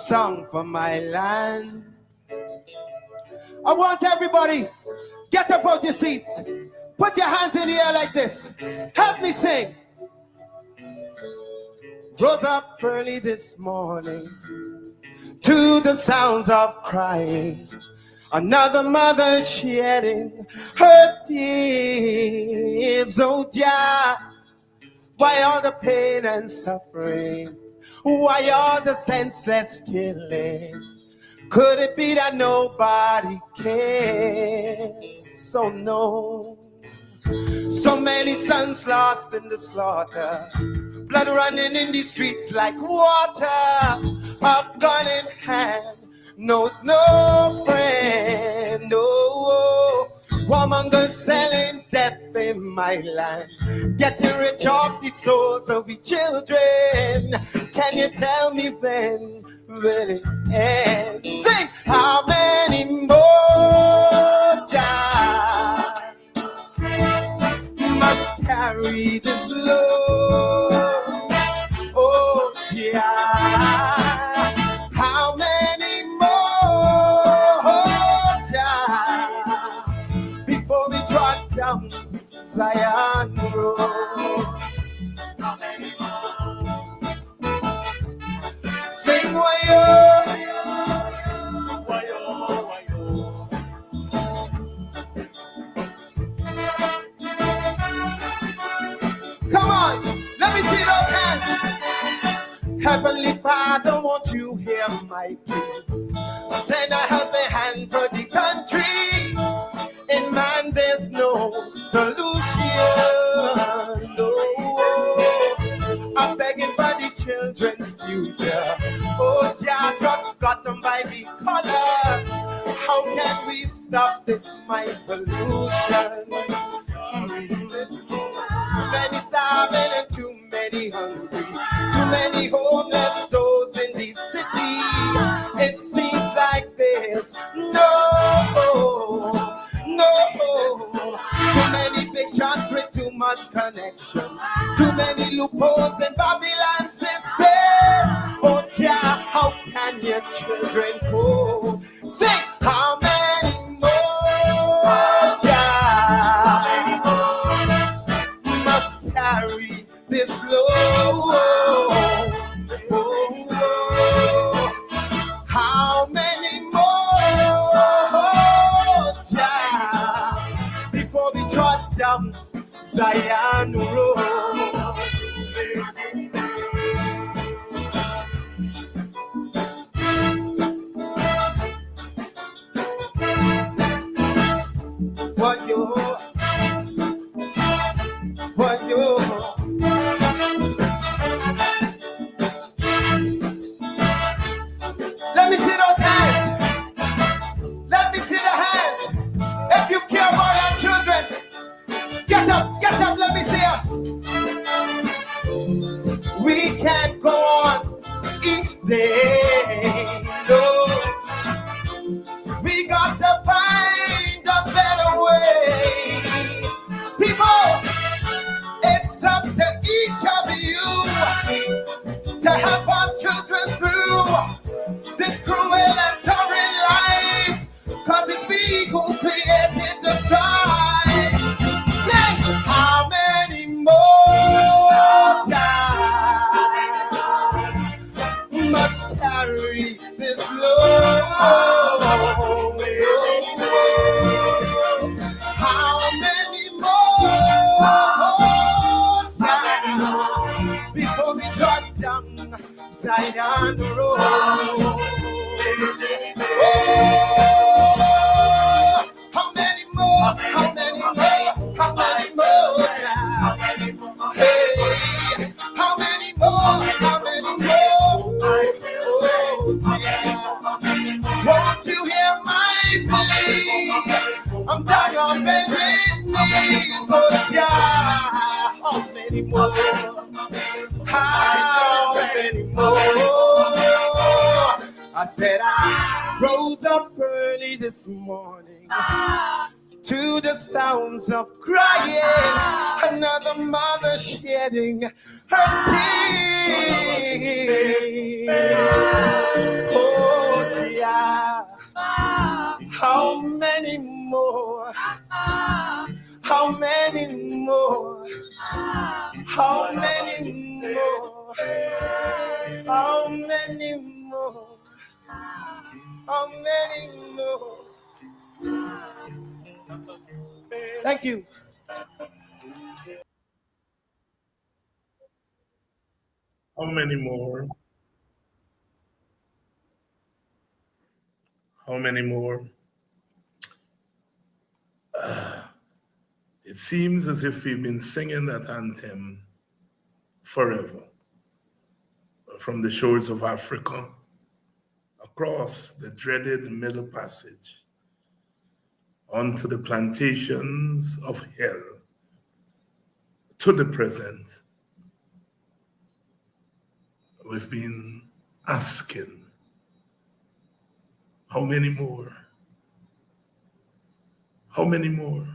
song for my land. I want everybody, get up out your seats. Put your hands in the air like this. Help me sing. Rose up early this morning to the sounds of crying. Another mother shedding her tears. Oh, yeah. Why all the pain and suffering? Why all the senseless killing? Could it be that nobody cares? So no. So many sons lost in the slaughter, blood running in the streets like water. A gun in hand knows no friend. No. Warmongers selling death in my land, getting rich off the souls of the children. Can you tell me when will it end? Sing! How many more jobs must carry this load? Oh, yeah. How many more jobs before we trot down Zion Road? How many more? Sing wayo, wayo, wayo. Come on, let me see those hands. Heavenly Father, won't you hear my plea? Send a helping hand for the country. In man, there's no solution. No. I'm begging for the children's future. Oh, yeah, drugs got them by the collar. How can we stop this mind pollution? Too many starving and too many hungry. Too many homeless souls in the city. It seems like there's no. Too many big shots with too much connections. Too many loopholes in Babylon system. Oh, yeah, how can your children go? Sing! How many more, yeah, must carry this load? How many more, yeah, before we trot down Zion Road? What you? Let me see those hands. Let me see the hands. If you care about our children, get up, let me see you. We can't go on each day, no. We got to find a better way. People, it's up to each of you to help our children through this cruel and torrid life, 'cause it's we who created the strife. Say, how many more times must carry this load? How many more times before we drop down Zion Road? Oh, how many more? How many more? How many more times? Hey, how many more? How many more? Oh, dear. Won't you hear my plea? I'm down on bended knees. Oh, yeah. How many more? How many more? I said I rose up early this morning to the sounds of crying, another mother shedding her tears. Oh, yeah. How many more? How many more? How many more? How many more? How many more? Thank you. How many more? How many more? It seems as if we've been singing that anthem forever, from the shores of Africa, across the dreaded Middle Passage, onto the plantations of hell, to the present. We've been asking, how many more? How many more?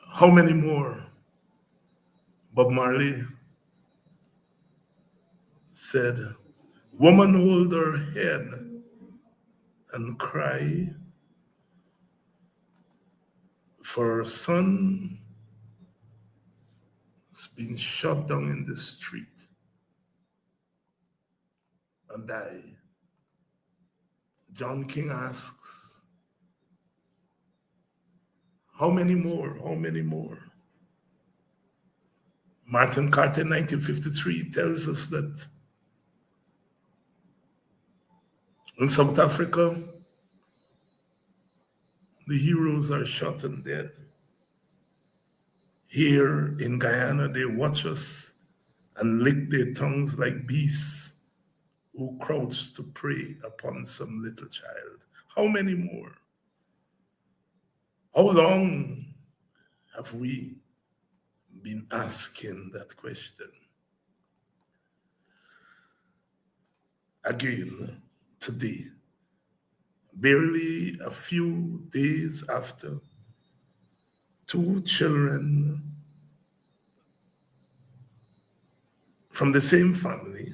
How many more? Bob Marley said, woman, hold her head and cry, for her son has been shot down in the street and died. John King asks, how many more? How many more? Martin Carter in 1953 tells us that in South Africa, the heroes are shot and dead. Here in Guyana, they watch us and lick their tongues like beasts who crouch to prey upon some little child. How many more? How long have we been asking that question? Again, today, barely a few days after, two children from the same family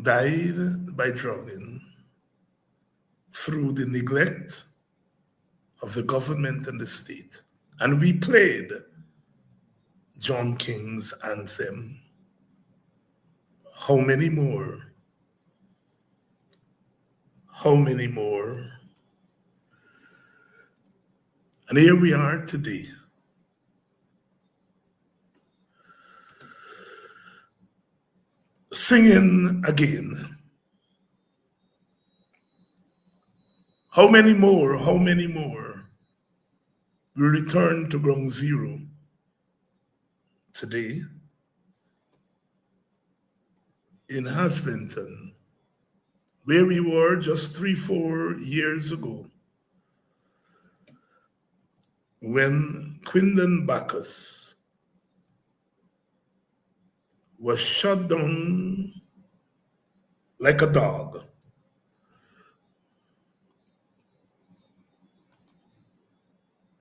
died by drowning through the neglect of the government and the state. And we played John King's anthem, how many more? How many more? And here we are today. Singing again. How many more? How many more? We return to ground zero today in Haslington, where we were just 3-4 years ago when Quindon Bacchus was shot down like a dog.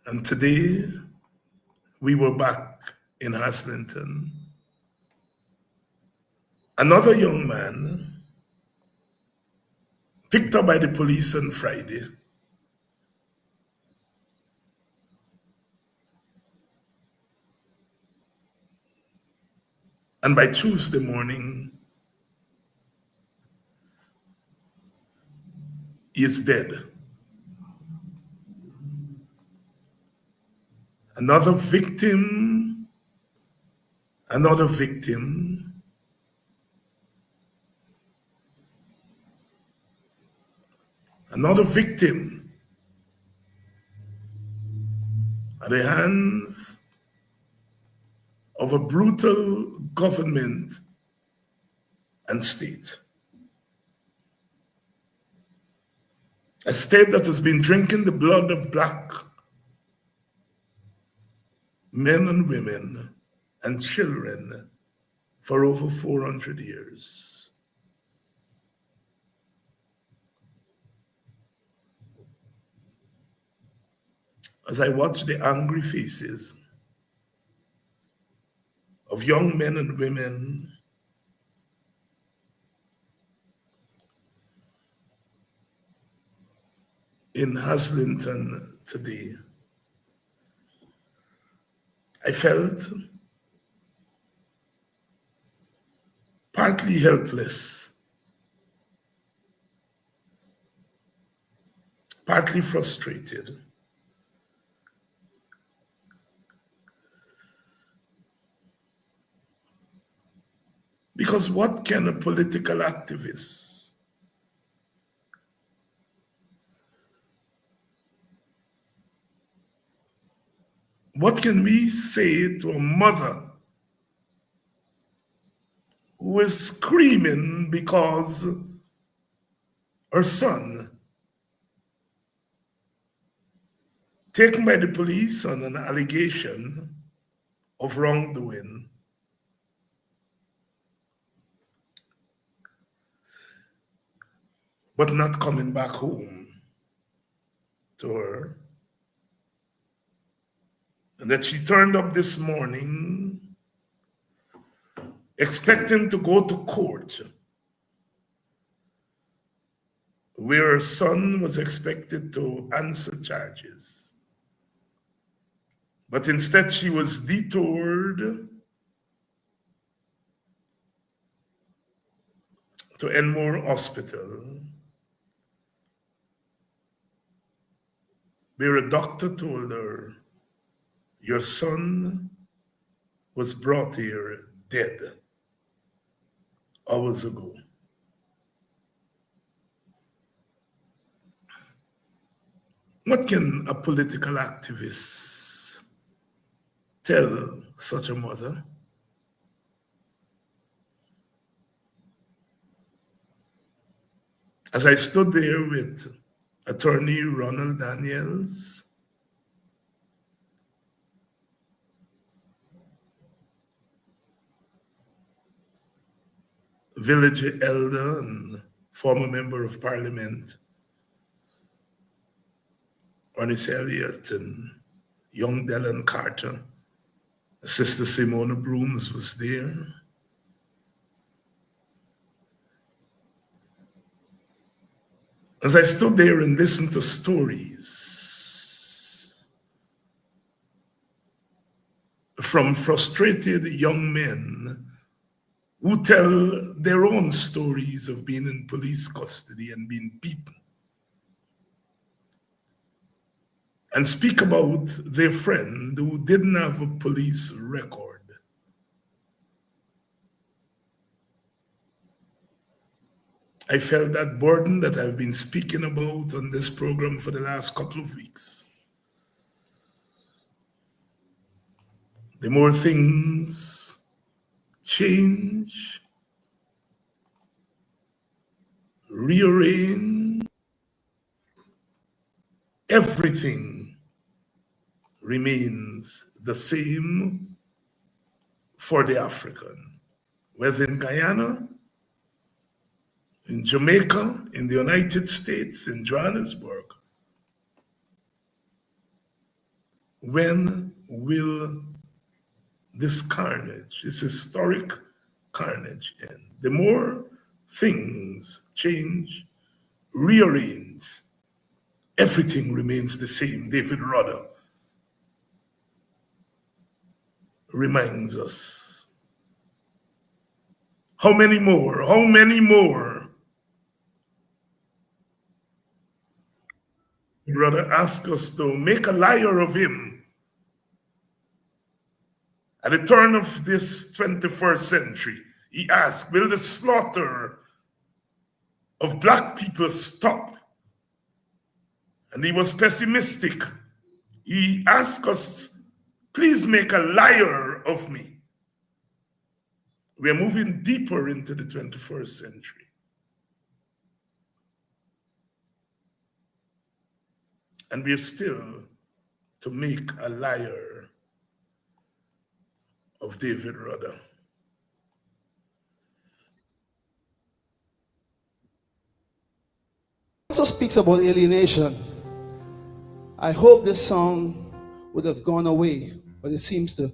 And today, we were back in Haslington. Another young man picked up by the police on Friday. And by Tuesday morning, he is dead. Another victim, another victim, another victim at the hands of a brutal government and state. A state that has been drinking the blood of Black men and women and children for over 400 years. As I watch the angry faces of young men and women in Haslington today, I felt partly helpless, partly frustrated. Because what can a political activist, what can we say to a mother who is screaming because her son, taken by the police on an allegation of wrongdoing, but not coming back home to her? And that she turned up this morning expecting to go to court where her son was expected to answer charges. But instead, she was detoured to Enmore Hospital, where a doctor told her, your son was brought here dead hours ago. What can a political activist tell such a mother? As I stood there with Attorney Ronald Daniels, village elder and former member of parliament, Ernest Elliott, and young Dylan Carter, Sister Simona Brooms was there. As I stood there and listened to stories from frustrated young men who tell their own stories of being in police custody and being beaten, and speak about their friend who didn't have a police record, I felt that burden that I've been speaking about on this program for the last couple of weeks. The more things change, rearrange, everything remains the same for the African, whether in Guyana, in Jamaica, in the United States, in Johannesburg. When will this carnage, this historic carnage end? The more things change, rearrange, everything remains the same. David Rudder reminds us. How many more? How many more? Brother asked us to make a liar of him. At the turn of this 21st century, he asked, will the slaughter of Black people stop? And he was pessimistic. He asked us, please make a liar of me. We're moving deeper into the 21st century. And we're still to make a liar of David Rudder. speaks about alienation. I hope this song would have gone away, but it seems to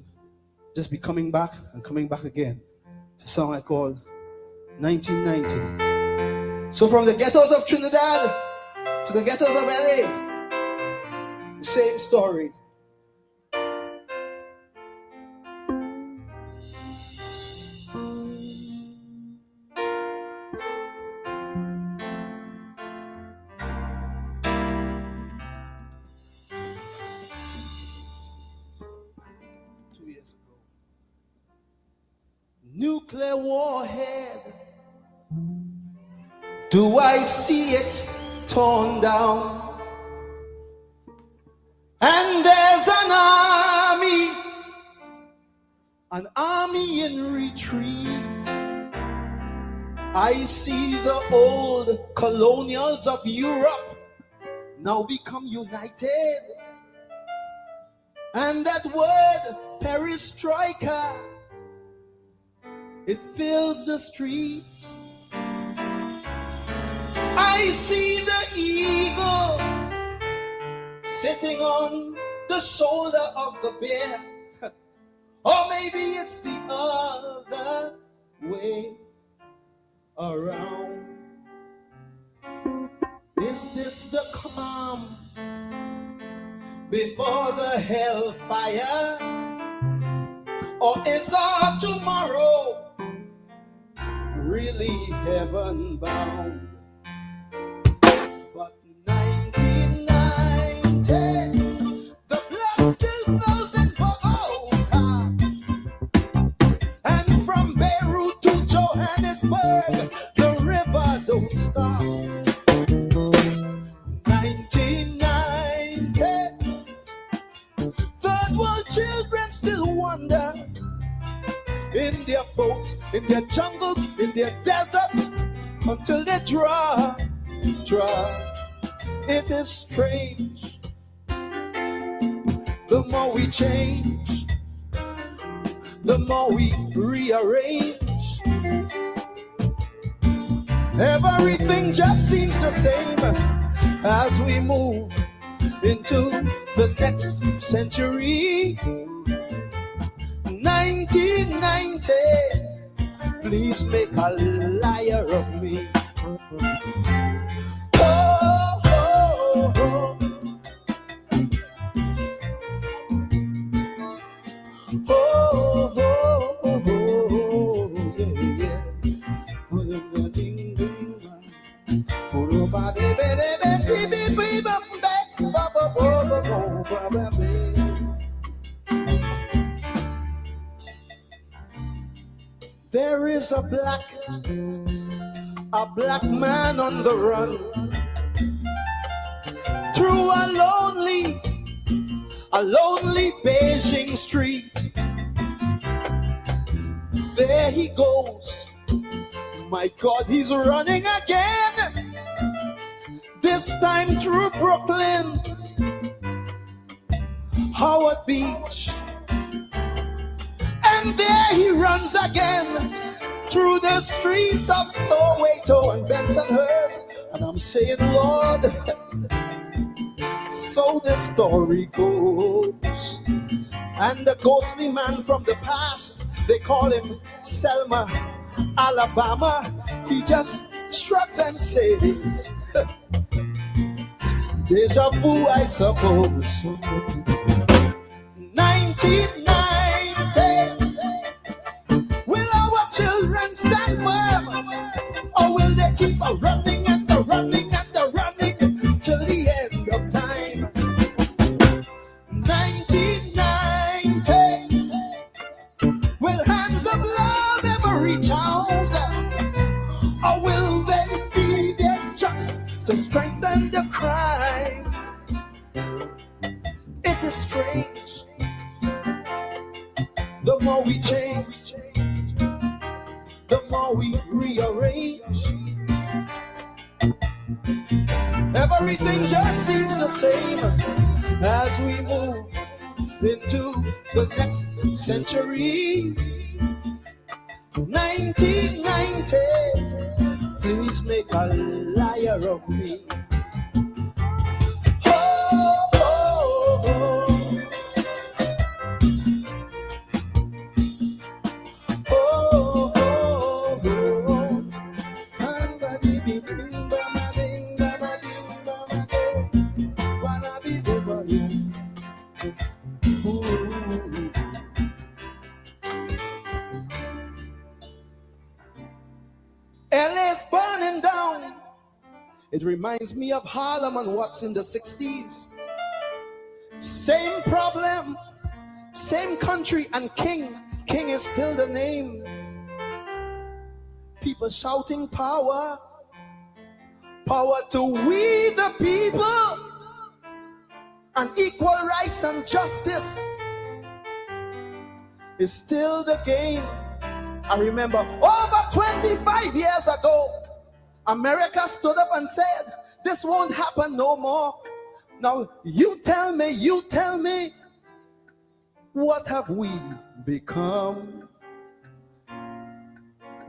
just be coming back and coming back again. It's a song I call 1990. So from the ghettos of Trinidad to the ghettos of LA, the same story. Nuclear warhead, do I see it torn down? And there's an army in retreat. I see the old colonials of Europe now become united. And that word, perestroika, it fills the streets. I see the eagle sitting on the shoulder of the bear. Or maybe it's the other way around. Is this the calm before the hellfire? Or is our tomorrow really heaven bound? But 1990, the blood still flows in Bogota, and from Beirut to Johannesburg, the river don't stop. 1990, third world children still wander in their boats, in their jungles, in their deserts, until they dry. It is strange. The more we change, the more we rearrange. Everything just seems the same as we move into the next century. 1990, please make a liar of me. Oh, oh, oh. Oh, oh, oh, oh, yeah, yeah. There is a black man on the run through a lonely Beijing street. There he goes. My God, he's running again. This time through Brooklyn, Howard Beach. And there he runs again through the streets of Soweto and Bensonhurst. And I'm saying, Lord, so the story goes. And the ghostly man from the past, they call him Selma, Alabama. He just shrugs and says, deja vu, I suppose. 1990. Will our children stand firm, or will they keep a running and the running and the running till the end of time? 1990. Will hands of love ever reach out, or will they be there just to strengthen the crime? It is strange. The more we change, the more we rearrange. Everything just seems the same as we move into the next century. 1990, please make a liar of me. LA's burning down. It reminds me of Harlem and what's in the 60s. Same problem, same country, and king. King is still the name. People shouting power, power to we the people, and equal rights and justice is still the game. I remember over 25 years ago, America stood up and said, this won't happen no more. Now you tell me, what have we become?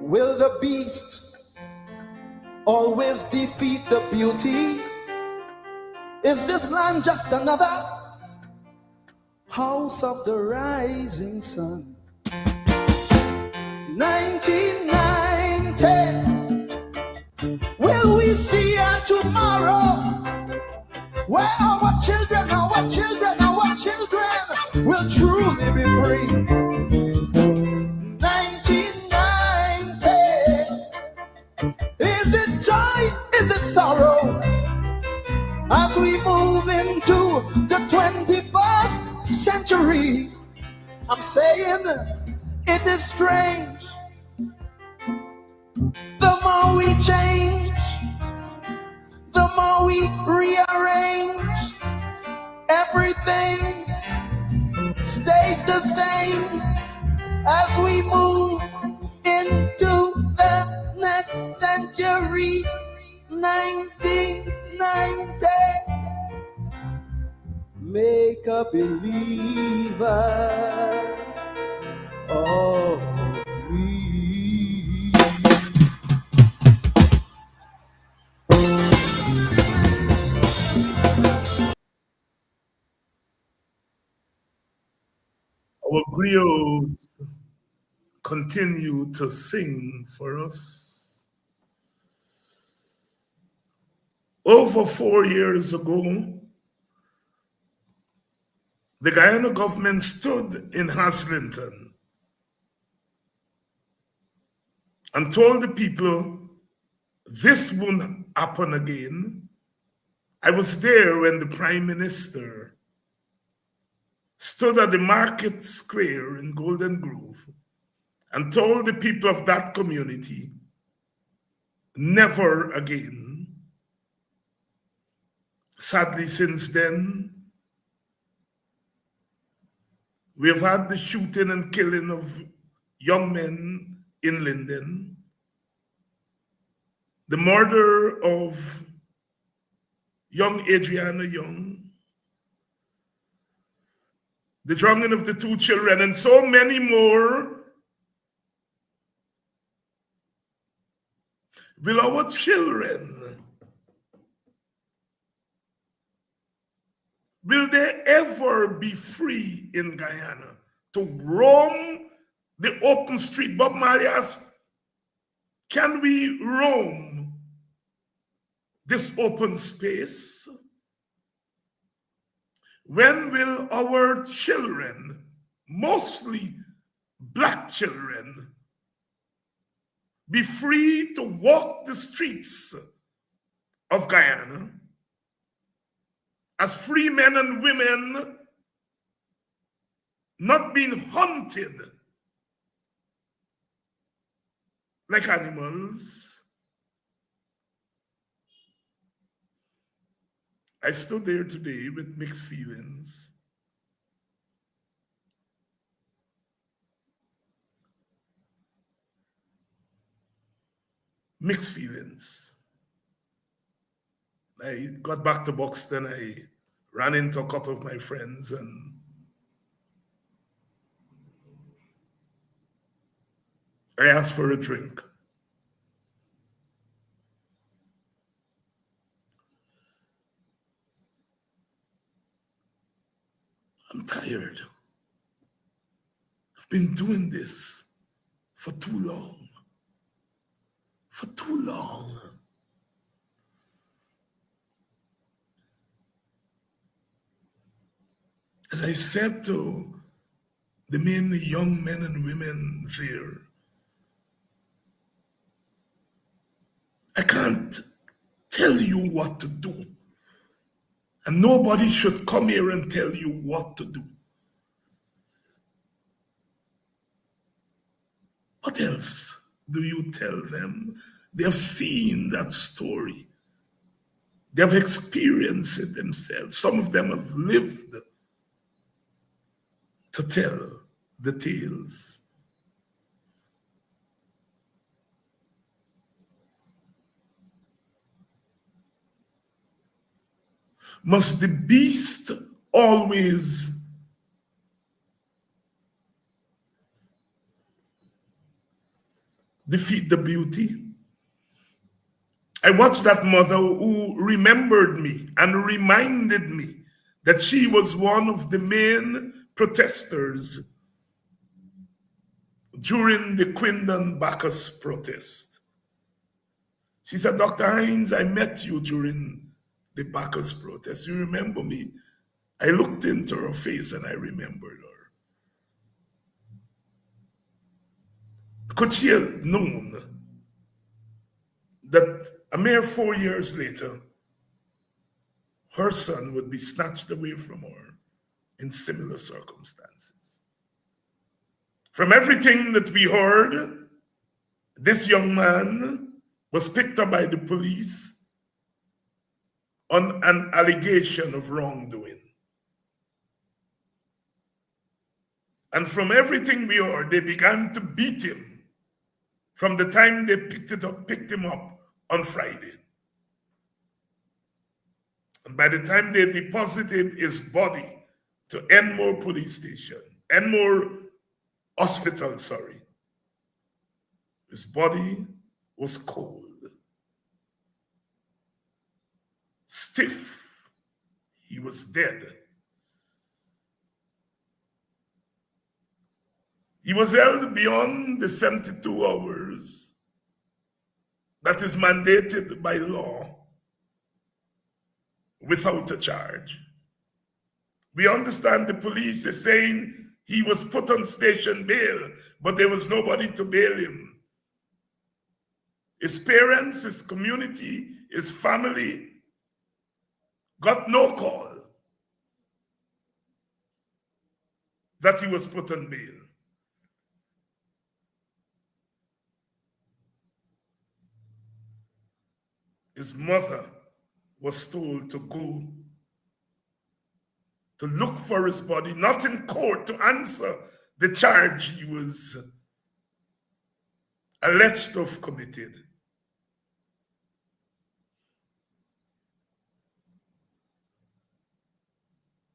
Will the beast always defeat the beauty? Is this land just another house of the rising sun? 1990, will we see a tomorrow where our children will truly be free? 1990, is it joy, is it sorrow? As we move into the 21st century, I'm saying it is strange. The more we change, the more we rearrange, everything stays the same as we move into the next century. 1990, make a believer of me. Our griots continue to sing for us. Over 4 years ago, the Guyana government stood in Haslington and told the people this wouldn't happen again. I was there when the Prime Minister stood at the market square in Golden Grove and told the people of that community, never again. Sadly, since then, we have had the shooting and killing of young men in Linden, the murder of young Adriana Young, the drowning of the 2 children, and so many more. Will our children, will they ever be free in Guyana to roam the open street? Bob Marley asked, can we roam this open space? When will our children, mostly Black children, be free to walk the streets of Guyana as free men and women, not being hunted like animals? I stood there today with mixed feelings. Mixed feelings. I got back to Buxton, I ran into a couple of my friends and I asked for a drink. I'm tired. I've been doing this for too long. For too long. As I said to the many young men and women there, I can't tell you what to do. And nobody should come here and tell you what to do. What else do you tell them? They have seen that story. They have experienced it themselves. Some of them have lived to tell the tales. Must the beast always defeat the beauty? I watched that mother who remembered me and reminded me that she was one of the main protesters during the Quindon Bacchus protest. She said, Dr. Hines, I met you during the Bacchus protest. You remember me? I looked into her face and I remembered her. Could she have known that a mere 4 years later, her son would be snatched away from her in similar circumstances? From everything that we heard, this young man was picked up by the police on an allegation of wrongdoing. And from everything we heard, they began to beat him from the time they picked him up on Friday. And by the time they deposited his body to Enmore Police Station, Enmore Hospital, his body was cold, stiff. He was dead. He was held beyond the 72 hours that is mandated by law without a charge. We understand the police is saying he was put on station bail, but there was nobody to bail him. His parents, his community, his family got no call that he was put on bail. His mother was told to go to look for his body, not in court to answer the charge he was alleged to have committed.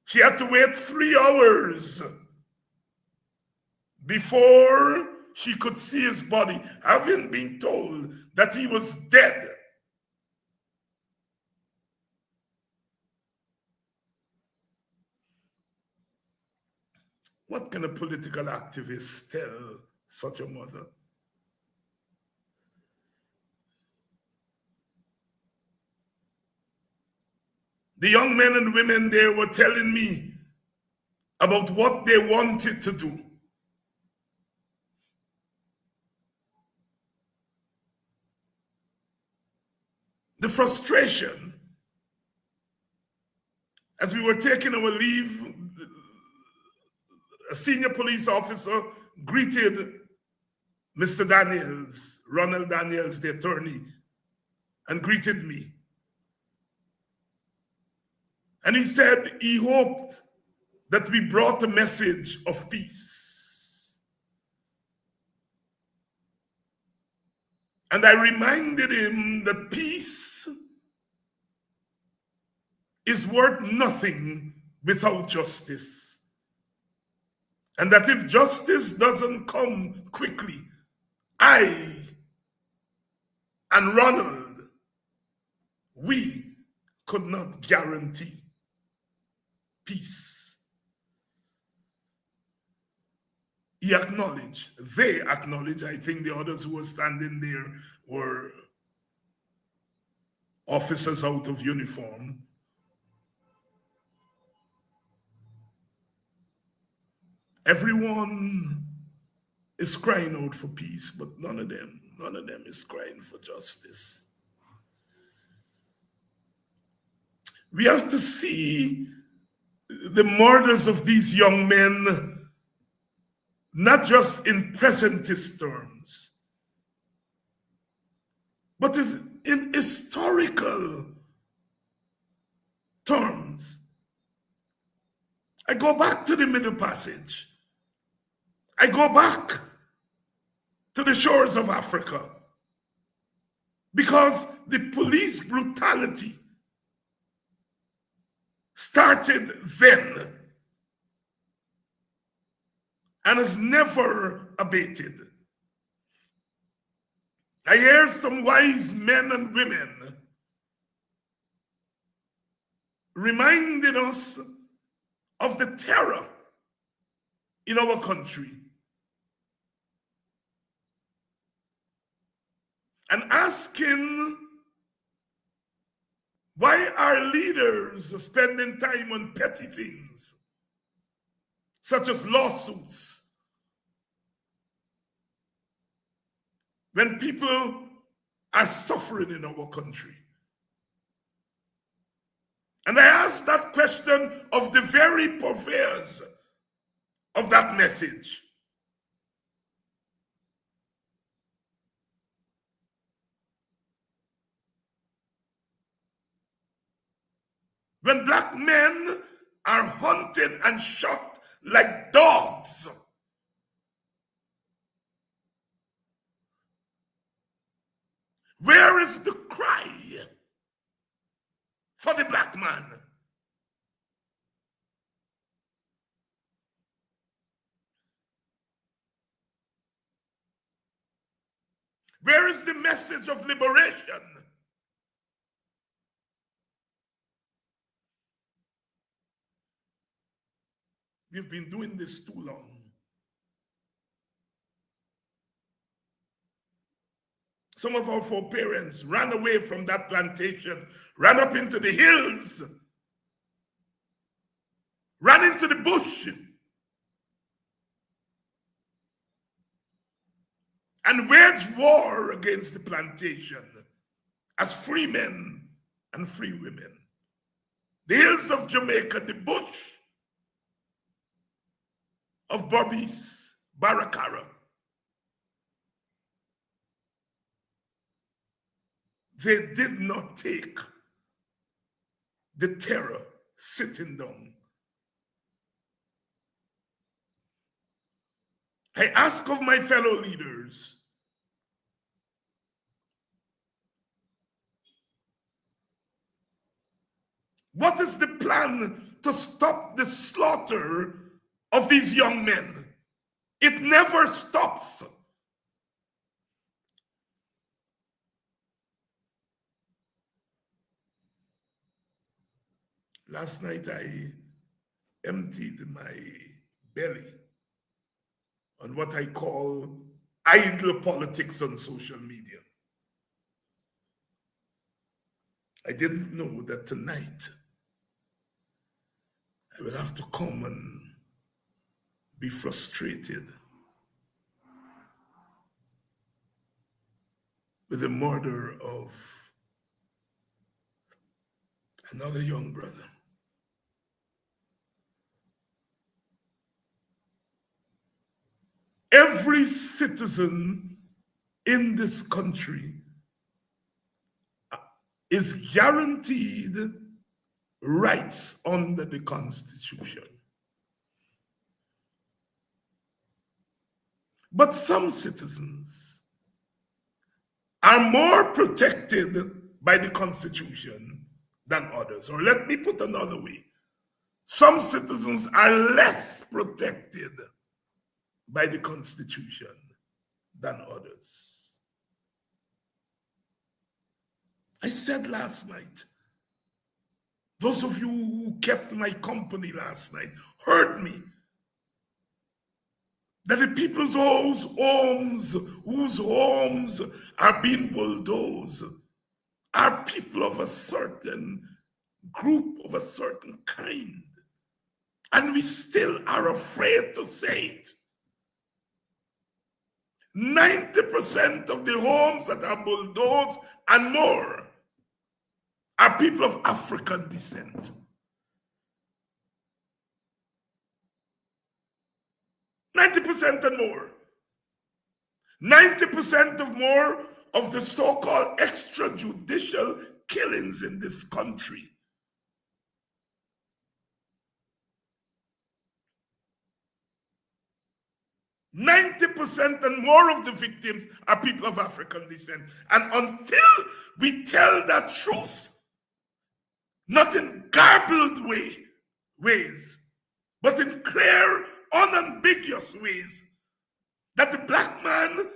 She had to wait 3 hours before she could see his body, having been told that he was dead. What can a political activist tell such a mother? The young men and women there were telling me about what they wanted to do. The frustration as we were taking our leave, a senior police officer greeted Mr. Daniels, Ronald Daniels, the attorney, and greeted me. And he said he hoped that we brought a message of peace. And I reminded him that peace is worth nothing without justice. And that if justice doesn't come quickly, I and Ronald, we could not guarantee peace. He acknowledged, they acknowledged, I think the others who were standing there were officers out of uniform. Everyone is crying out for peace, but none of them is crying for justice. We have to see the murders of these young men not just in presentist terms, but in historical terms. I go back to the Middle Passage. I go back to the shores of Africa, because the police brutality started then and has never abated. I hear some wise men and women reminding us of the terror in our country and asking why our leaders are spending time on petty things such as lawsuits when people are suffering in our country. And I ask that question of the very purveyors of that message. When black men are hunted and shot like dogs, where is the cry for the black man? Where is the message of liberation? We've been doing this too long. Some of our foreparents ran away from that plantation, ran up into the hills, ran into the bush, and waged war against the plantation as free men and free women. The hills of Jamaica, the bush of Berbice, Baracara. They did not take the terror sitting down. I ask of my fellow leaders, what is the plan to stop the slaughter of these young men? It never stops. Last night I emptied my belly on what I call idle politics on social media. I didn't know that tonight I will have to come and be frustrated with the murder of another young brother. Every citizen in this country is guaranteed rights under the Constitution. But some citizens are more protected by the Constitution than others. Or let me put another way. Some citizens are less protected by the Constitution than others. I said last night, those of you who kept my company last night heard me, that the people's whose homes are being bulldozed are people of a certain group, of a certain kind. And we still are afraid to say it. 90% of the homes that are bulldozed and more are people of African descent. 90% and more. 90% of more of the so-called extrajudicial killings in this country 90% and more of the victims are people of African descent. And until we tell that truth, not in garbled ways, but in clear, unambiguous ways, that the black man,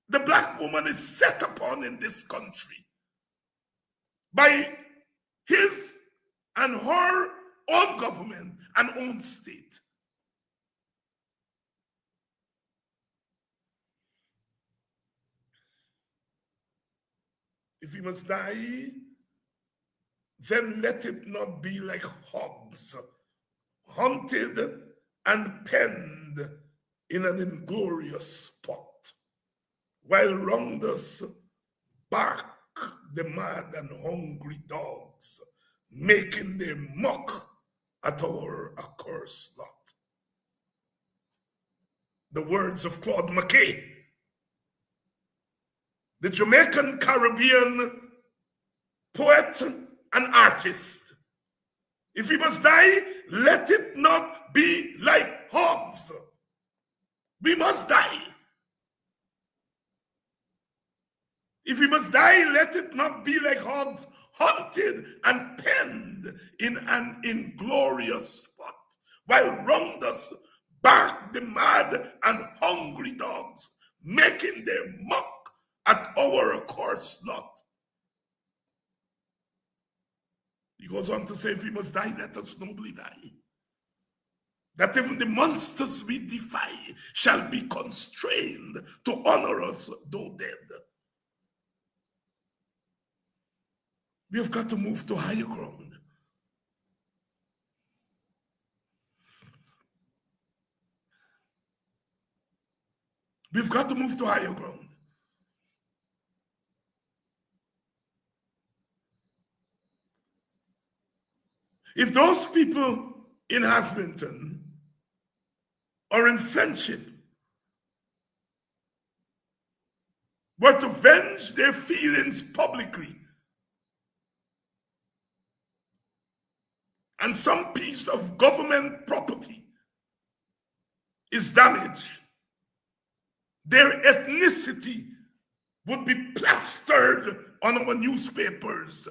the black woman is set upon in this country by his and her own government and own state. If he must die, then let it not be like hogs, hunted and penned in an inglorious spot, while round us bark the mad and hungry dogs, making their mock at our accursed lot. The words of Claude McKay, the Jamaican Caribbean poet and artist. If he must die, let it not be like hogs. We must die. If he must die, let it not be like hogs, hunted and penned in an inglorious spot, while round us bark the mad and hungry dogs, making their mock at our accursed lot. He goes on to say, if we must die, let us nobly die. That even the monsters we defy shall be constrained to honor us, though dead. We have got to move to higher ground. We've got to move to higher ground. If those people in Haslington or in Friendship were to venge their feelings publicly, and some piece of government property is damaged, their ethnicity would be plastered on our newspapers.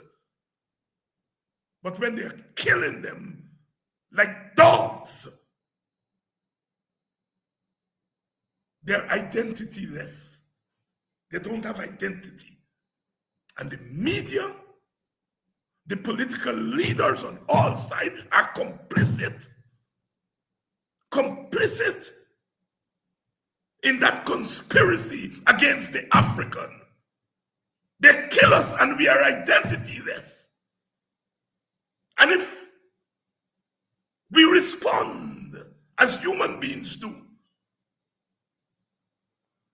But when they're killing them like dogs, they're identityless. They don't have identity. And the media, the political leaders on all sides are complicit. Complicit in that conspiracy against the African. They kill us and we are identityless. And if we respond as human beings do,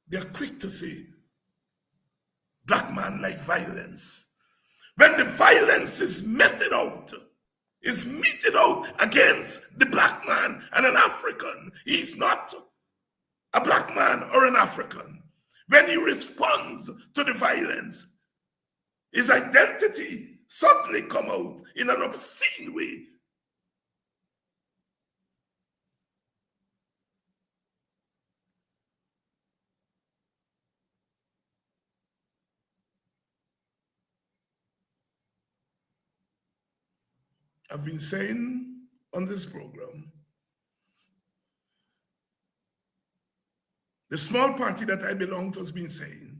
they're quick to say, black man like violence. When the violence is meted out against the black man and an African, he's not a black man or an African. When he responds to the violence, his identity suddenly come out in an obscene way. I've been saying on this program, the small party that I belong to has been saying,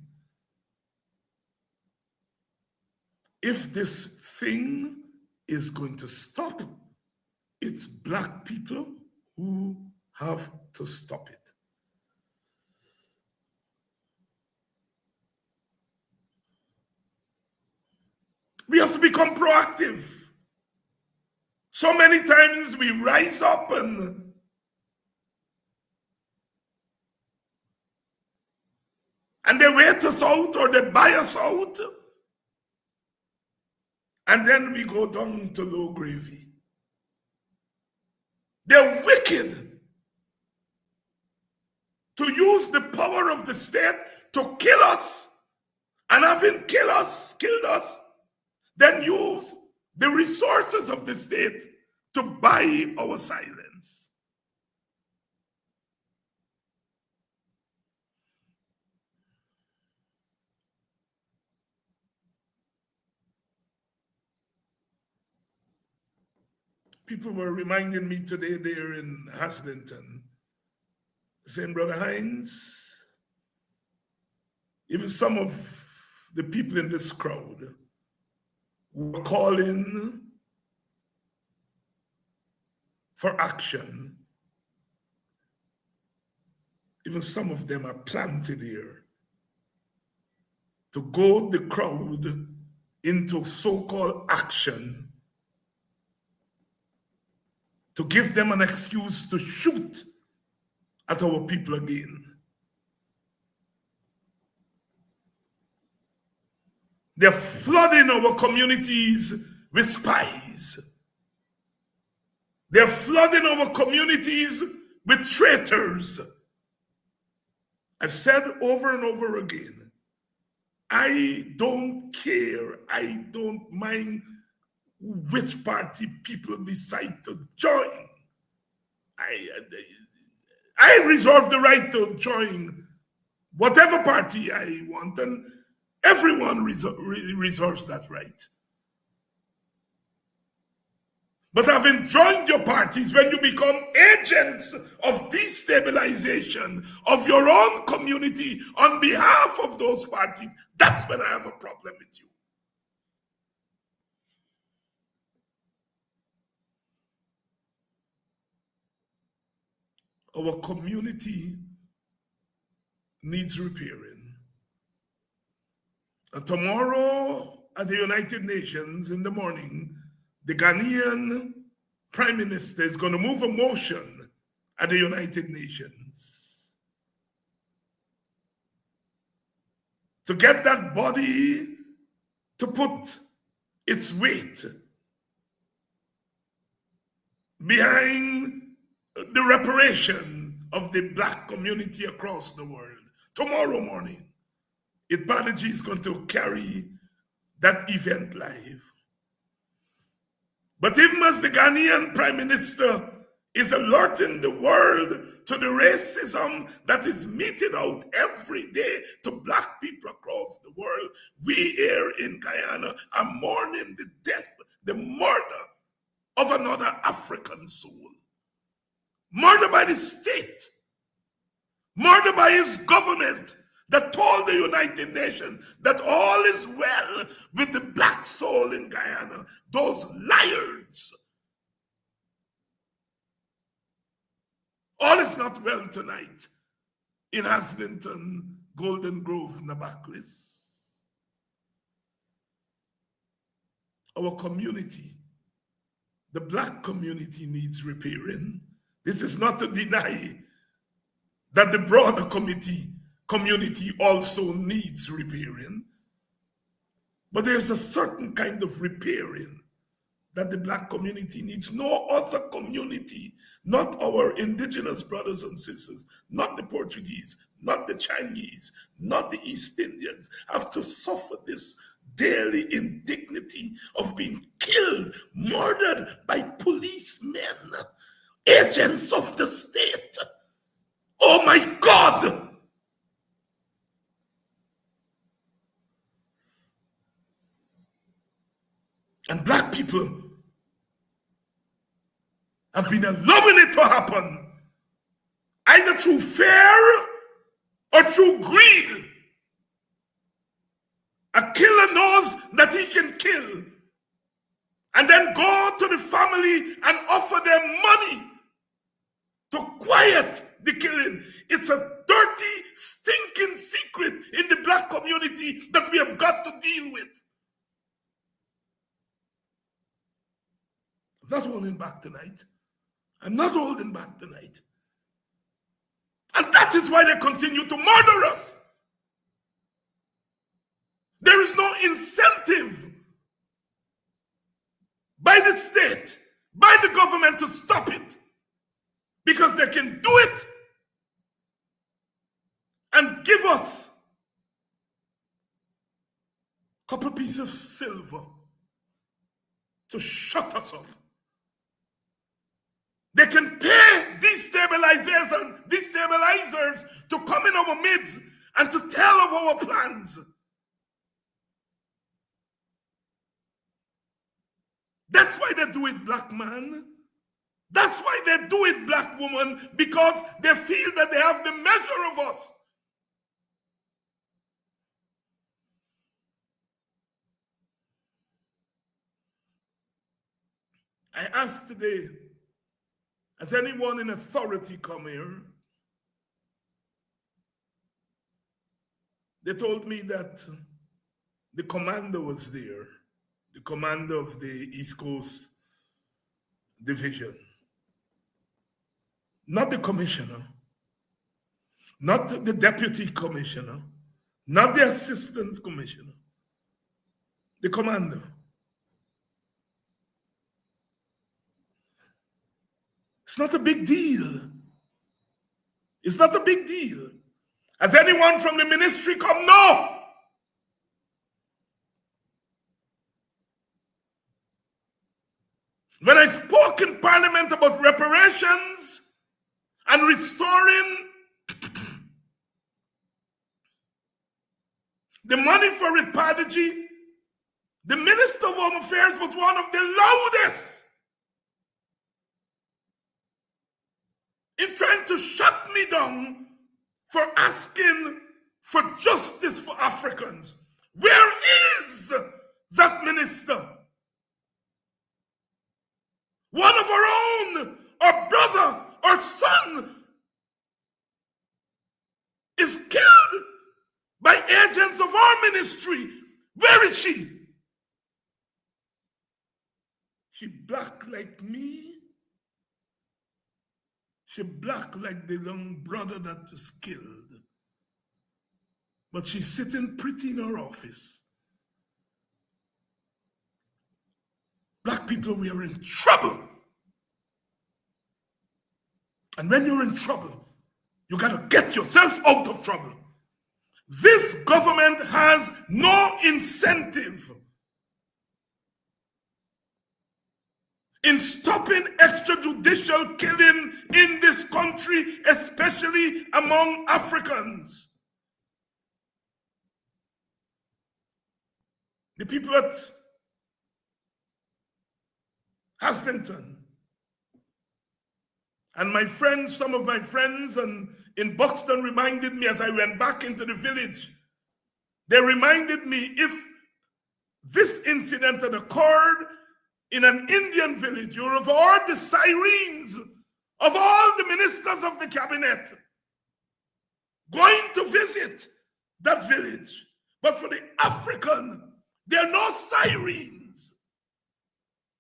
if this thing is going to stop, it's black people who have to stop it. We have to become proactive. So many times we rise up and they wait us out or they buy us out. And then we go down to low gravy. They're wicked to use the power of the state to kill us, and having killed us, then use the resources of the state to buy our silence. People were reminding me today there in Haslington, saying, Brother Hines, even some of the people in this crowd were calling for action. Even some of them are planted here to goad the crowd into so-called action, to give them an excuse to shoot at our people again. They're flooding our communities with spies. They're flooding our communities with traitors. I've said over and over again, I don't care, I don't mind which party people decide to join. I reserve the right to join whatever party I want, and everyone reserves that right. But having joined your parties, when you become agents of destabilization of your own community on behalf of those parties, that's when I have a problem with you. Our community needs repairing. And tomorrow at the United Nations in the morning, the Ghanaian Prime Minister is going to move a motion at the United Nations to get that body to put its weight behind the reparation of the Black community across the world. Tomorrow morning, Ipadeji is going to carry that event live. But even as the Ghanaian Prime Minister is alerting the world to the racism that is meted out every day to Black people across the world, we here in Guyana are mourning the death, the murder of another African soul. Murdered by the state, murdered by his government that told the United Nations that all is well with the Black soul in Guyana. Those liars. All is not well tonight in Haslington, Golden Grove, Nabaklis. Our community, the Black community, needs repairing. This is not to deny that the broader community also needs repairing. But there's a certain kind of repairing that the Black community needs. No other community, not our indigenous brothers and sisters, not the Portuguese, not the Chinese, not the East Indians, have to suffer this daily indignity of being killed, murdered by policemen, agents of the state. Oh my God! And Black people have been allowing it to happen, either through fear or through greed. A killer knows that he can kill and then go to the family and offer them money to quiet the killing. It's a dirty, stinking secret in the Black community that we have got to deal with. I'm not holding back tonight. I'm not holding back tonight. And that is why they continue to murder us. There is no incentive by the state, by the government to stop it, because they can do it and give us a couple pieces of silver to shut us up. They can pay destabilizers to come in our midst and to tell of our plans. That's why they do it, black man. That's why they do it, black woman, because they feel that they have the measure of us. I asked today, has anyone in authority come here? They told me that the commander was there, the commander of the East Coast Division. Not the commissioner, not the deputy commissioner, not the assistant commissioner, the commander. It's not a big deal. It's not a big deal. Has anyone from the ministry come? No. When I spoke in Parliament about reparations and restoring the money for it, Padaji, the Minister of Home Affairs was one of the loudest in trying to shut me down for asking for justice for Africans. Where is that minister? One of our own, our brother, our son, is killed by agents of our ministry. Where is she? She black like me. She black like the young brother that was killed. But she's sitting pretty in her office. Black people, we are in trouble. And when you're in trouble, you got to get yourself out of trouble. This government has no incentive in stopping extrajudicial killing in this country, especially among Africans. The people at Haslington and my friends, some of my friends in Buxton reminded me as I went back into the village, they reminded me if this incident had occurred in an Indian village, you would have heard the sirens of all the ministers of the cabinet going to visit that village. But for the African, there are no sirens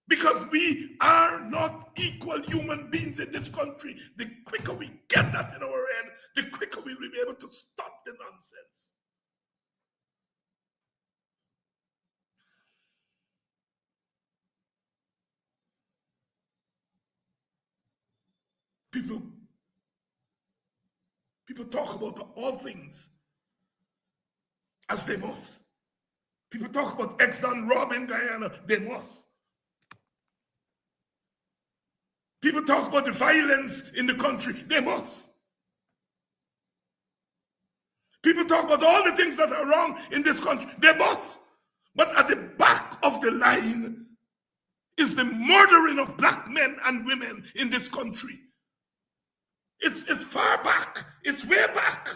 because we are not equal human beings in this country. The quicker we get that in our head, the quicker we will be able to stop the nonsense. People talk about all things as they must. People talk about Exxon Rob in Guyana, they must. People talk about the violence in the country, they must. People talk about all the things that are wrong in this country, they must. But at the back of the line is the murdering of black men and women in this country. It's far back. It's way back.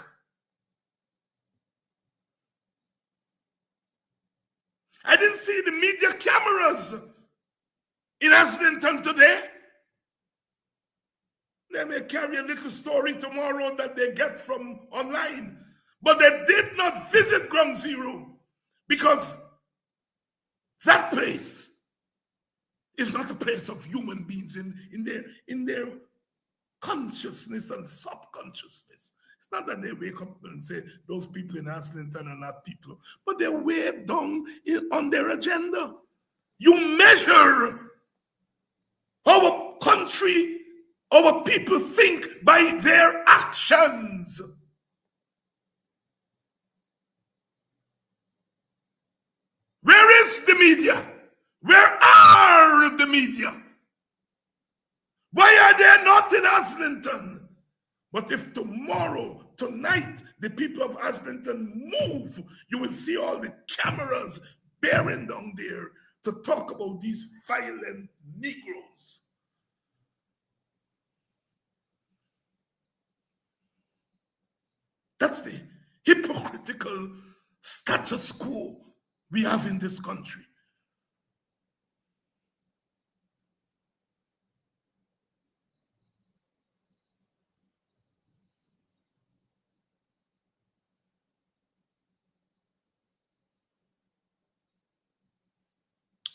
I didn't see the media cameras in Haslington today. They may carry a little story tomorrow that they get from online. But they did not visit Ground Zero because that place is not a place of human beings in their consciousness and subconsciousness. It's not that they wake up and say those people in Haslington are not people, but they're way down on their agenda. You measure Our country, our people think by their actions. Where is the media? Where are the media? Why are they not in Islington? But if tomorrow, tonight, the people of Islington move, you will see all the cameras bearing down there to talk about these violent Negroes. That's the hypocritical status quo we have in this country.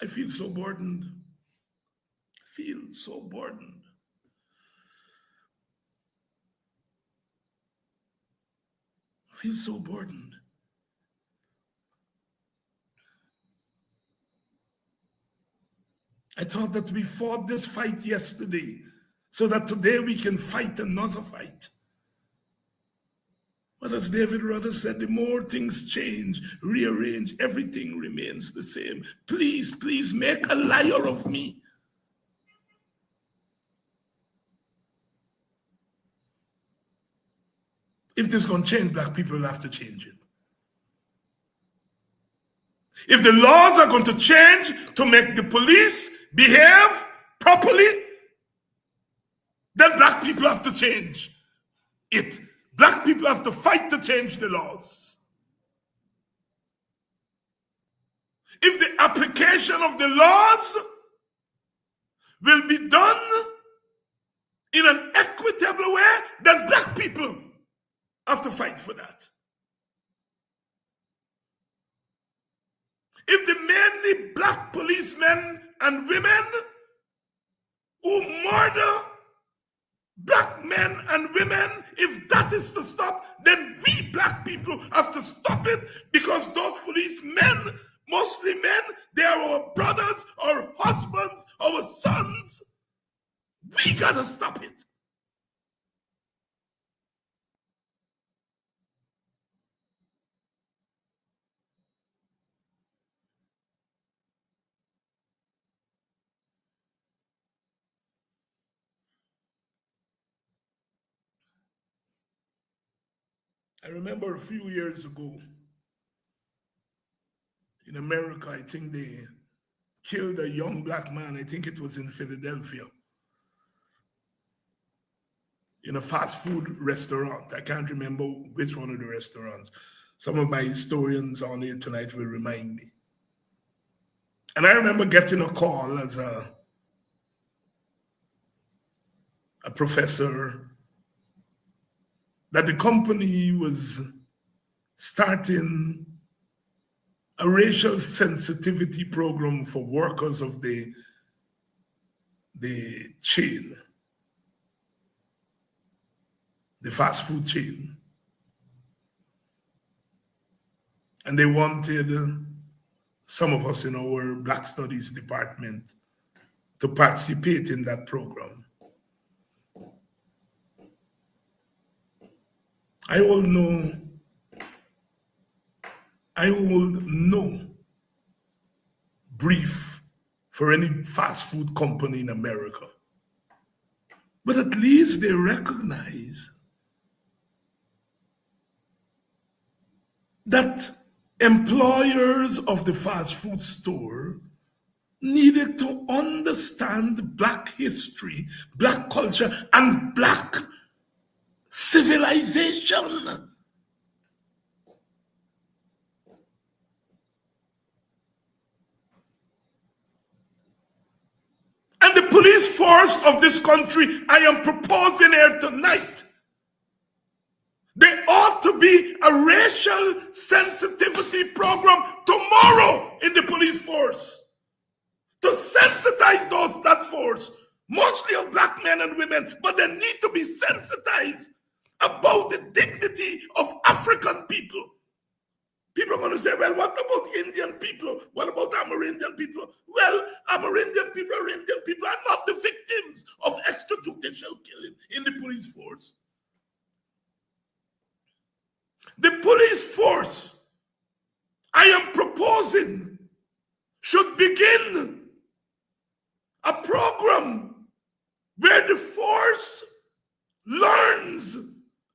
I feel so burdened. I feel so burdened. I feel so burdened. I thought that we fought this fight yesterday so that today we can fight another fight. But as David Rudder said, the more things change, rearrange, everything remains the same. Please, please make a liar of me. If this is going to change, black people will have to change it. If the laws are going to change to make the police behave properly, then black people have to change it. Black people have to fight to change the laws. If the application of the laws will be done in an equitable way, then black people have to fight for that. If the mainly black policemen and women who murder black men and women, if that is to stop, then we black people have to stop it, because those policemen, mostly men, they are our brothers, our husbands, our sons. We gotta stop it. I remember a few years ago in America, I think they killed a young black man. I think it was in Philadelphia, in a fast food restaurant. I can't remember which one of the restaurants. Some of my historians on here tonight will remind me. And I remember getting a call as a professor that the company was starting a racial sensitivity program for workers of the chain, the fast food chain. And they wanted some of us in our Black Studies department to participate in that program. I will no brief for any fast food company in America. But at least they recognize that employers of the fast food store needed to understand Black history, Black culture, and Black civilization. And the police force of this country, I am proposing here tonight, there ought to be a racial sensitivity program tomorrow in the police force to sensitize that force, mostly of black men and women, but they need to be sensitized about the dignity of African people. People are going to say, well, what about Indian people? What about Amerindian people? Well, Amerindian people or Indian people are not the victims of extrajudicial killing in the police force. The police force I am proposing should begin a program where the force learns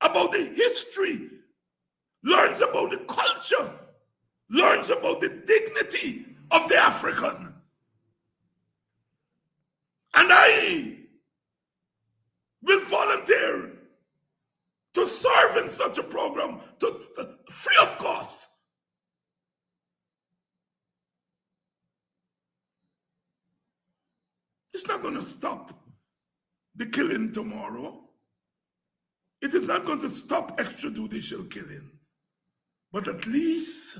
about the history, learns about the culture, learns about the dignity of the African. And I will volunteer to serve in such a program free of cost. It's not going to stop the killing tomorrow. It is not going to stop extrajudicial killing. But at least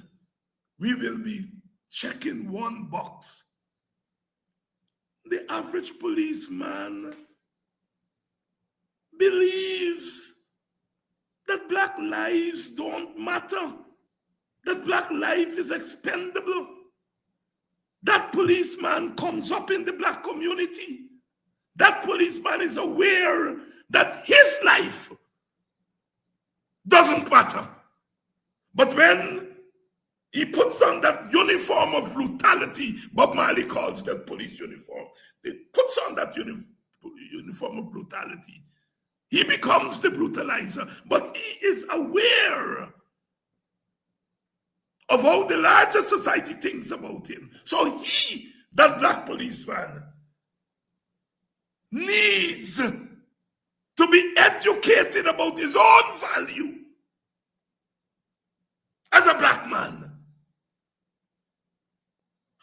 we will be checking one box. The average policeman believes that black lives don't matter, that black life is expendable. That policeman comes up in the black community. That policeman is aware that his life doesn't matter. But when he puts on that uniform of brutality, Bob Marley calls that police uniform, he puts on that uniform of brutality, he becomes the brutalizer. But he is aware of how the larger society thinks about him. So he, that black policeman, needs to be educated about his own value as a black man.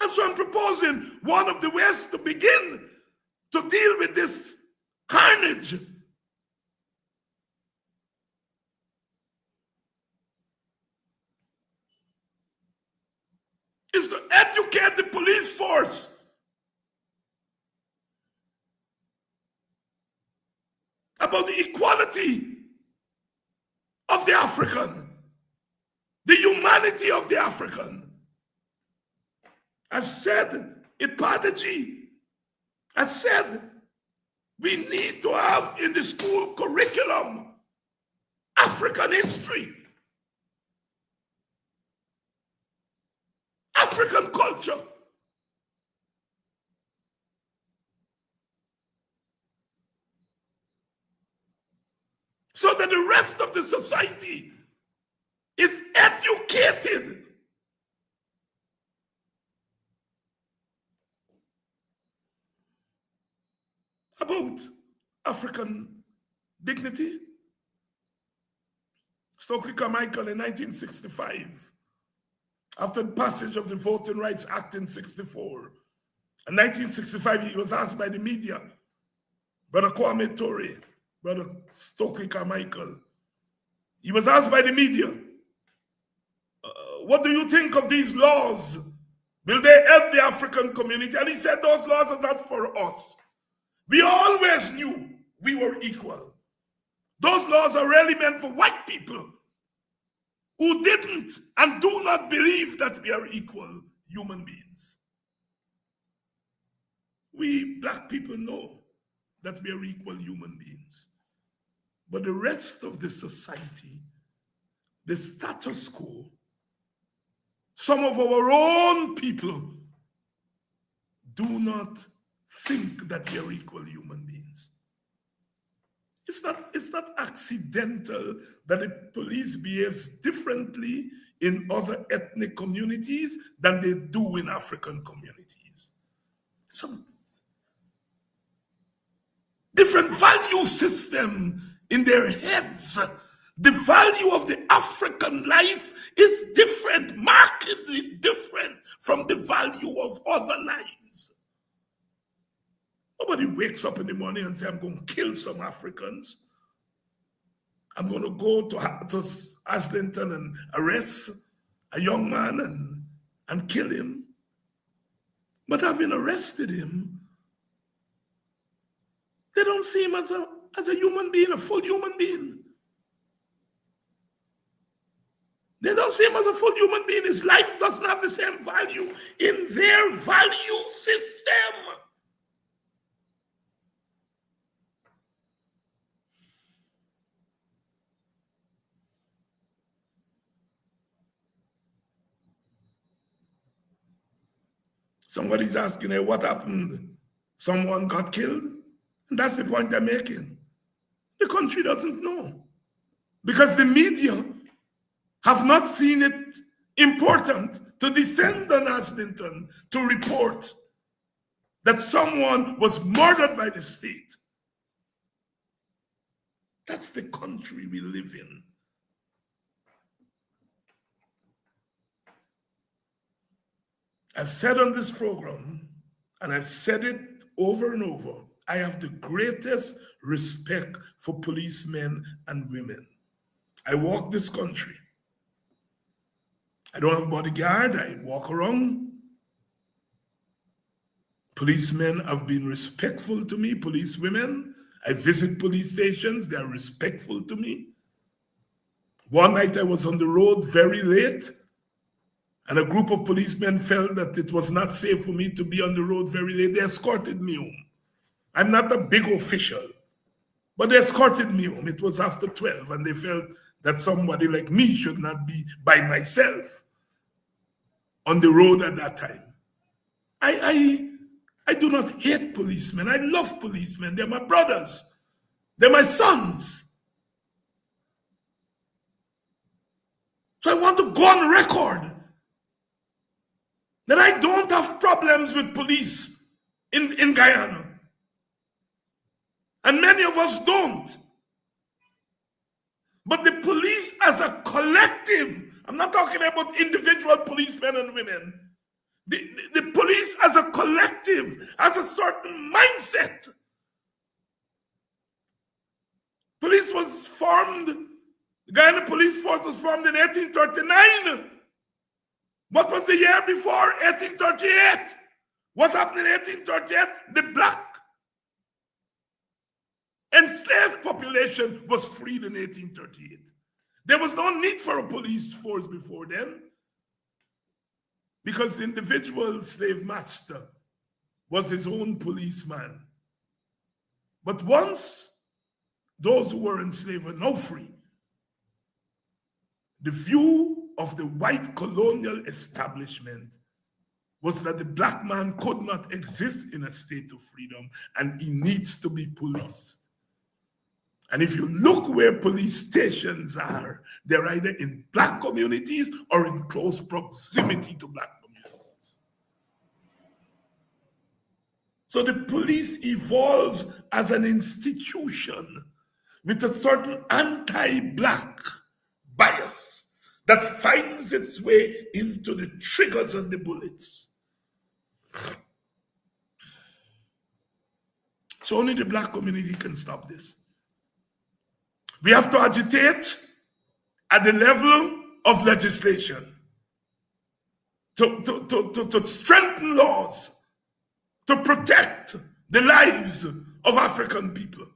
And so I'm proposing one of the ways to begin to deal with this carnage is to educate the police force about the equality of the African, the humanity of the African. I've said it, Padaji. I said we need to have in the school curriculum African history, African culture. So that the rest of the society is educated about African dignity. Stokely Carmichael in 1965, after the passage of the Voting Rights Act in 64. In 1965, he was asked by the media, Brother Kwame Ture, Brother Stokely Carmichael, he was asked by the media, what do you think of these laws? Will they help the African community? And he said, those laws are not for us. We always knew we were equal. Those laws are really meant for white people who didn't and do not believe that we are equal human beings. We black people know that we are equal human beings. But the rest of the society, the status quo, some of our own people do not think that we are equal human beings. It's not accidental that the police behaves differently in other ethnic communities than they do in African communities. So different value system in their heads. The value of the African life is different, markedly different from the value of other lives. Nobody wakes up in the morning and says, I'm going to kill some Africans. I'm going to go to Islington and arrest a young man and kill him. But having arrested him, they don't see him as a human being, a full human being. They don't see him as a full human being. His life doesn't have the same value in their value system. Somebody's asking, hey, what happened? Someone got killed? And that's the point I'm making. The country doesn't know. Because the media have not seen it important to descend on Islington to report that someone was murdered by the state. That's the country we live in. I've said on this program, and I've said it over and over, I have the greatest respect for policemen and women. I walk this country. I don't have bodyguard, I walk around. Policemen have been respectful to me, police women. I visit police stations, they are respectful to me. One night I was on the road very late, and a group of policemen felt that it was not safe for me to be on the road very late. They escorted me home. I'm not a big official, but they escorted me home. It was after 12, and they felt that somebody like me should not be by myself on the road at that time. I do not hate policemen. I love policemen. They're my brothers. They're my sons. So I want to go on record that I don't have problems with police in Guyana. And many of us don't. But the police as a collective, I'm not talking about individual policemen and women. The police as a collective has a certain mindset. Police was formed, the Guyana Police Force was formed in 1839. What was the year before? 1838. What happened in 1838? The black enslaved population was freed in 1838. There was no need for a police force before then, because the individual slave master was his own policeman. But once those who were enslaved were now free, the view of the white colonial establishment was that the black man could not exist in a state of freedom and he needs to be policed. And if you look where police stations are, they're either in black communities or in close proximity to black communities. So the police evolves as an institution with a certain anti-black bias that finds its way into the triggers and the bullets. So only the black community can stop this. We have to agitate at the level of legislation to strengthen laws, to protect the lives of African people.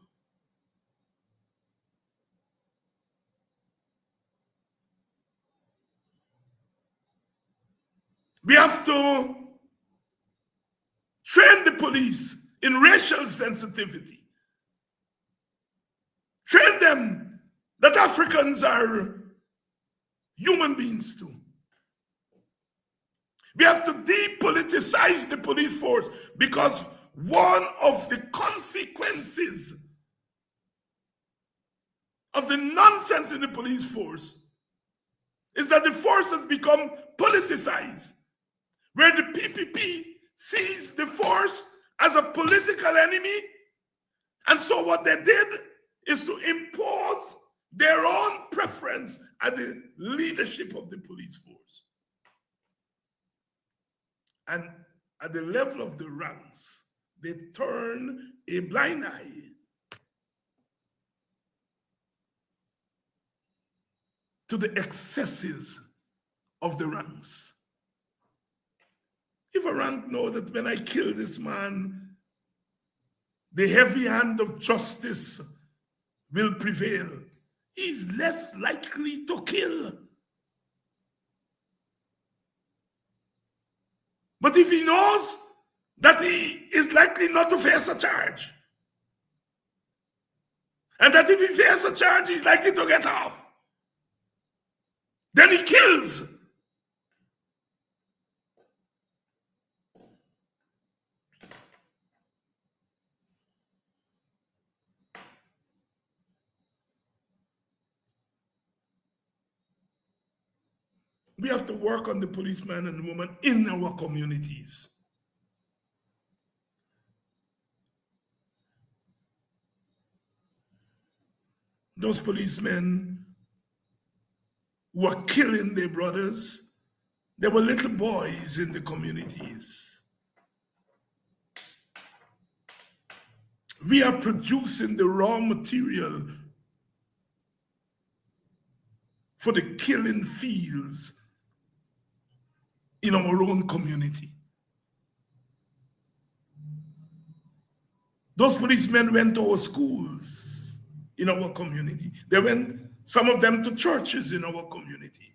We have to train the police in racial sensitivity. Train them that Africans are human beings too. We have to depoliticize the police force, because one of the consequences of the nonsense in the police force is that the force has become politicized, where the PPP sees the force as a political enemy. And so what they did is to impose their own preference at the leadership of the police force. And at the level of the ranks, they turn a blind eye to the excesses of the ranks. If a rank knows that when I kill this man, the heavy hand of justice will prevail, he's less likely to kill. But if he knows that he is likely not to face a charge, and that if he faces a charge, he's likely to get off, then he kills. We have to work on the policeman and woman in our communities. Those policemen who were killing their brothers, they were little boys in the communities. We are producing the raw material for the killing fields in our own community. Those policemen went to our schools in our community. They went, some of them, to churches in our community.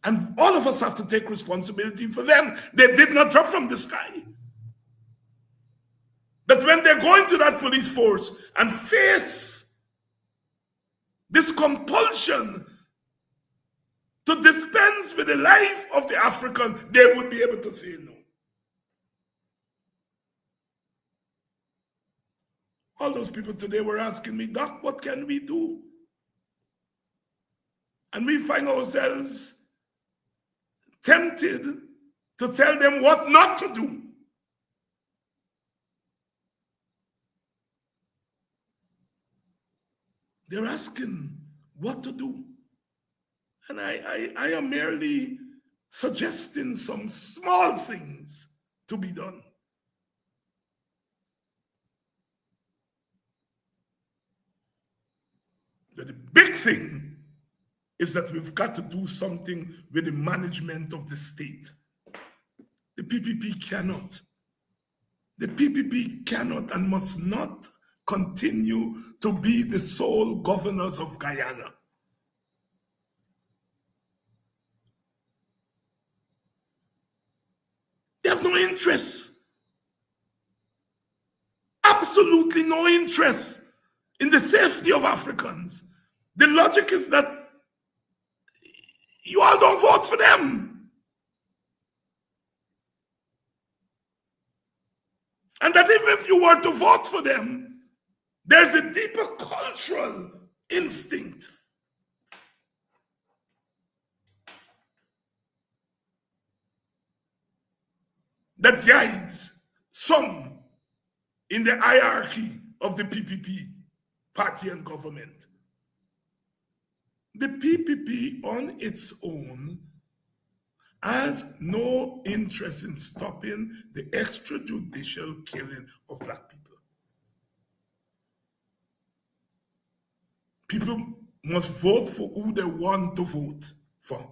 And all of us have to take responsibility for them. They did not drop from the sky. But when they go into that police force and face this compulsion to dispense with the life of the African, they would be able to say no. All those people today were asking me, Doc, what can we do? And we find ourselves tempted to tell them what not to do. They're asking what to do. And I am merely suggesting some small things to be done. But the big thing is that we've got to do something with the management of the state. The PPP cannot. The PPP cannot and must not continue to be the sole governors of Guyana. They have no interest, absolutely no interest in the safety of Africans. The logic is that you all don't vote for them. And that even if you were to vote for them, there's a deeper cultural instinct that guides some in the hierarchy of the PPP party and government. The PPP on its own has no interest in stopping the extrajudicial killing of Black people. People must vote for who they want to vote for.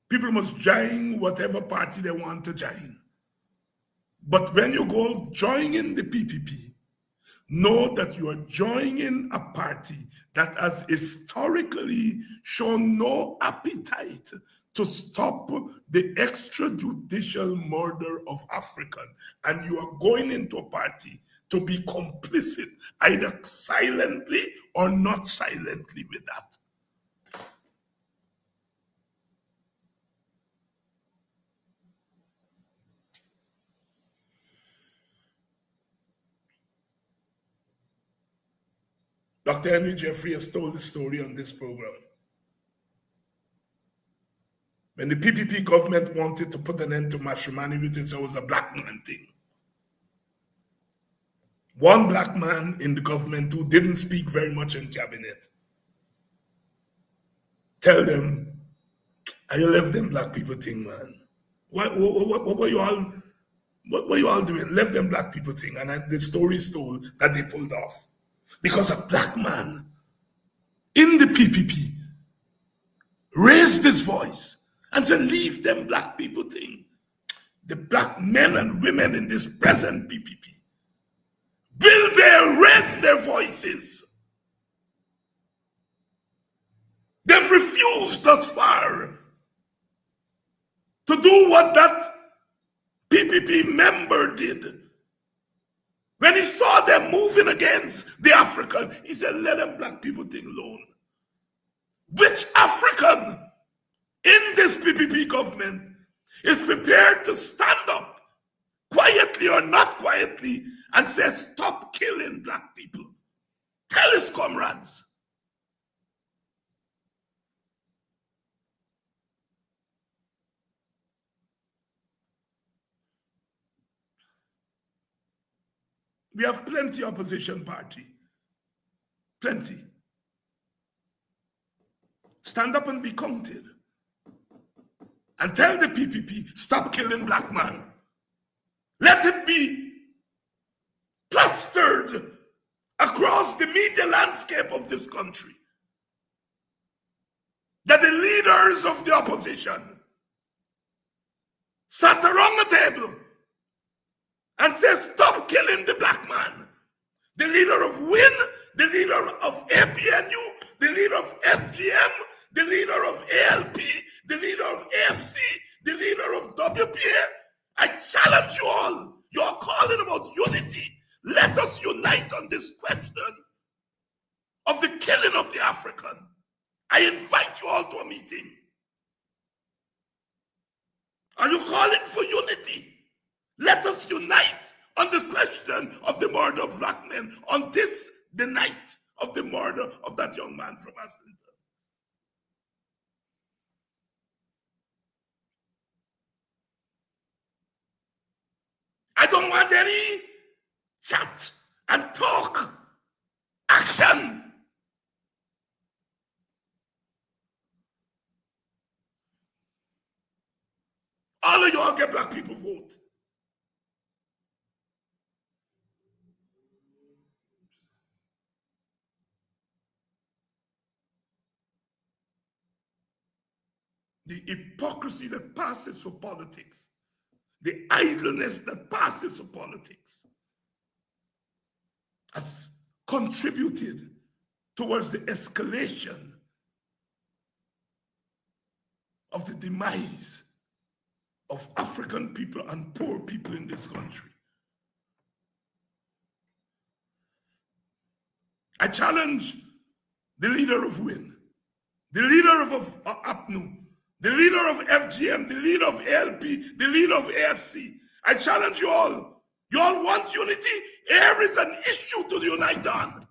People must join whatever party they want to join. But when you go joining the PPP, know that you are joining a party that has historically shown no appetite to stop the extrajudicial murder of Africans. And you are going into a party to be complicit, either silently or not silently, with that. Dr. Henry Jeffrey has told the story on this program. When the PPP government wanted to put an end to matrimony, which is always a Black man thing, one Black man in the government who didn't speak very much in cabinet tell them, "I left them Black people thing, man. What were you all doing? Left them Black people thing." And the story is told that they pulled off. Because a Black man in the PPP raised his voice and said, "Leave them Black people thing." The Black men and women in this present PPP will they raise their voices? They've refused thus far to do what that PPP member did. When he saw them moving against the African, he said, let them black people thing alone. Which African in this PPP government is prepared to stand up, quietly or not quietly, and say, stop killing black people? Tell his comrades. We have plenty opposition party. Plenty. Stand up and be counted. And tell the PPP, stop killing black man. Let it be plastered across the media landscape of this country that the leaders of the opposition sat around the table and said, stop killing the black man. The leader of WIN, the leader of APNU, the leader of FGM, the leader of ALP, the leader of AFC, the leader of WPA. I challenge you all. You are calling about unity. Let us unite on this question of the killing of the African. I invite you all to a meeting. Are you calling for unity? Let us unite on the question of the murder of black men on this, the night of the murder of that young man from Islington. I don't want any chat and talk. Action. All of y'all get black people vote. The hypocrisy that passes for politics, the idleness that passes for politics, has contributed towards the escalation of the demise of African people and poor people in this country. I challenge the leader of WIN, the leader of APNU, the leader of FGM, the leader of ALP, the leader of AFC. I challenge you all. You all want unity? Here is an issue to unite on.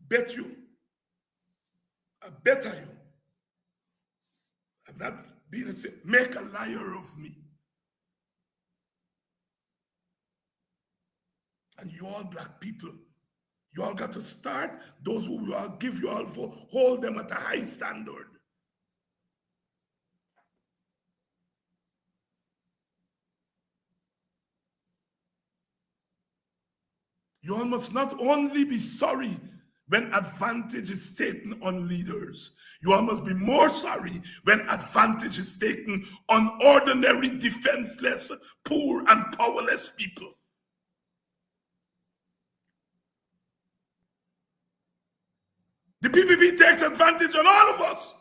Bet you, I bet you, I'm not being a make a liar of me. And you all black people, you all got to start, those who will give you all for, hold them at a high standard. You all must not only be sorry when advantage is taken on leaders. You all must be more sorry when advantage is taken on ordinary, defenseless, poor, and powerless people. The PPP takes advantage on all of us.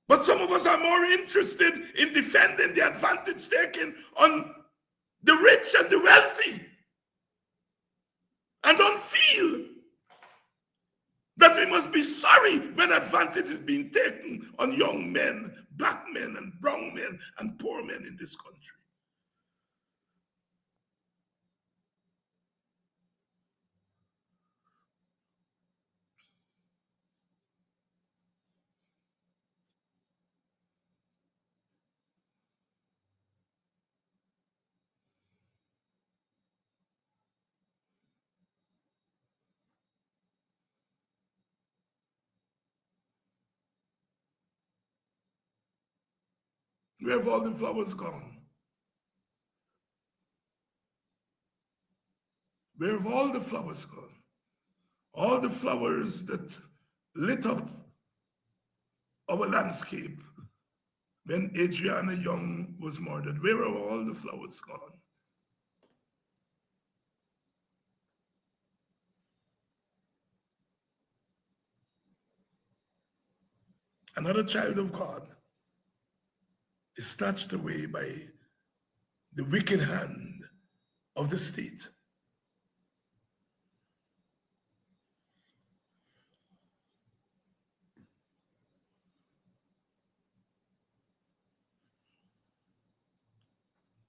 But some of us are more interested in defending the advantage taken on the rich and the wealthy, and don't feel that we must be sorry when advantage is being taken on young men, black men, and brown men, and poor men in this country. Where have all the flowers gone? Where have all the flowers gone? All the flowers that lit up our landscape when Adriana Young was murdered. Where are all the flowers gone? Another child of God is snatched away by the wicked hand of the state.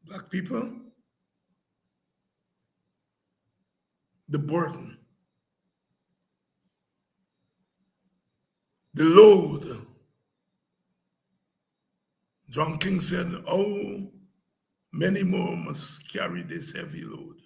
Black people, the burden, the load. John King said, "Oh, many more must carry this heavy load."